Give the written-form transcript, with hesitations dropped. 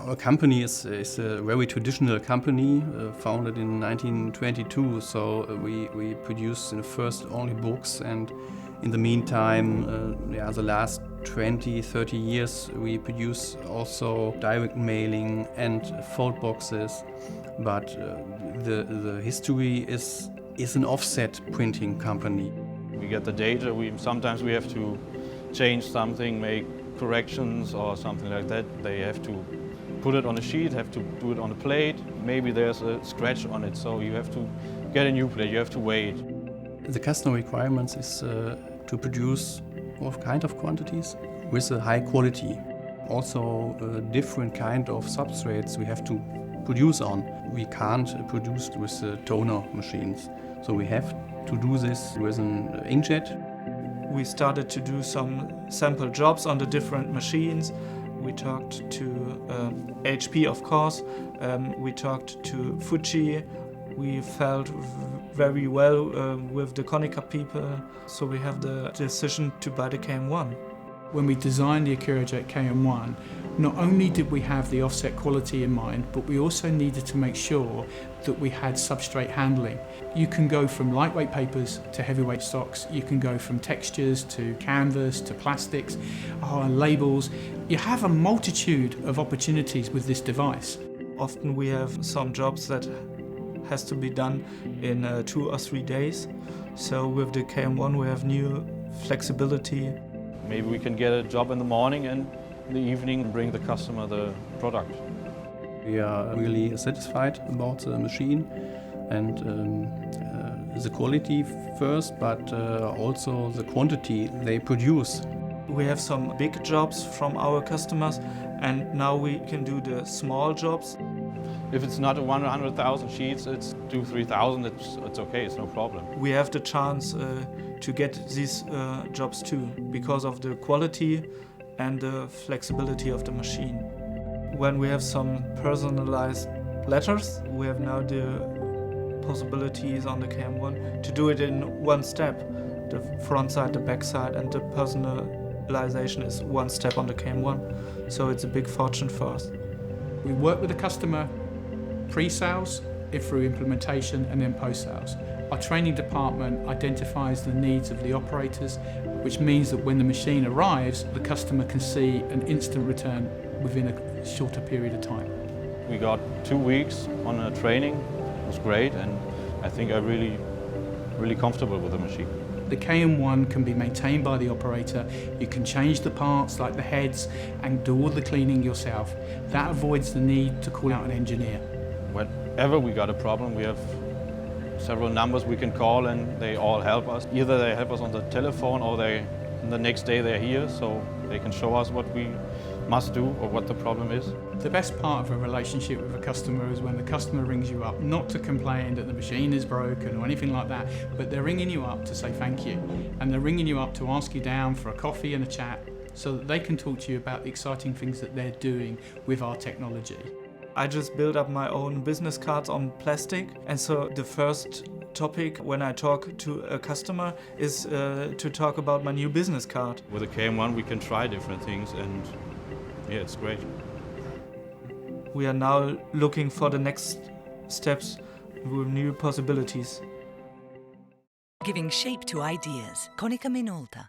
Our company is a very traditional company, founded in 1922. So we produce in the first only books, and in the meantime, the last 20-30 years we produce also direct mailing and fold boxes. But the history is an offset printing company. We get the data. Sometimes we have to change something, make corrections or something like that. They have to put it on a sheet, have to do it on a plate. Maybe there's a scratch on it, so you have to get a new plate, you have to wait. The customer requirements is to produce all kind of quantities with a high quality. Also different kind of substrates we have to produce on. We can't produce with toner machines, so we have to do this with an inkjet. We started to do some sample jobs on the different machines. We talked to HP, of course. We talked to Fuji. We felt very well with the Konica people, so we have the decision to buy the KM1. When we designed the AccurioJet KM1, not only did we have the offset quality in mind, but we also needed to make sure that we had substrate handling. You can go from lightweight papers to heavyweight stocks. You can go from textures to canvas to plastics, labels. You have a multitude of opportunities with this device. Often we have some jobs that has to be done in 2 or 3 days. So with the KM1 we have new flexibility. Maybe we can get a job in the morning and in the evening bring the customer the product. We are really satisfied about the machine and the quality first, but also the quantity they produce. We have some big jobs from our customers, and now we can do the small jobs. If it's not 100,000 sheets, it's 2,000-3,000, it's okay, it's no problem. We have the chance to get these jobs too, because of the quality and the flexibility of the machine. When we have some personalized letters, we have now the possibilities on the KM1 to do it in one step. The front side, the back side, and the personalization is one step on the KM1. So it's a big fortune for us. We work with the customer pre-sales, through implementation, and then post-sales. Our training department identifies the needs of the operators, which means that when the machine arrives, the customer can see an instant return within a shorter period of time. We got 2 weeks on a training. It was great, and I think I'm really comfortable with the machine. The KM1 can be maintained by the operator. You can change the parts like the heads and do all the cleaning yourself. That avoids the need to call out an engineer. Whenever we got a problem, we have several numbers we can call and they all help us. Either they help us on the telephone or the next day they're here, so they can show us what we must do or what the problem is. The best part of a relationship with a customer is when the customer rings you up, not to complain that the machine is broken or anything like that, but they're ringing you up to say thank you. And they're ringing you up to ask you down for a coffee and a chat so that they can talk to you about the exciting things that they're doing with our technology. I just built up my own business cards on plastic, and so the first topic when I talk to a customer is to talk about my new business card. With the KM1 we can try different things, and yeah, it's great. We are now looking for the next steps with new possibilities. Giving shape to ideas. Konica Minolta.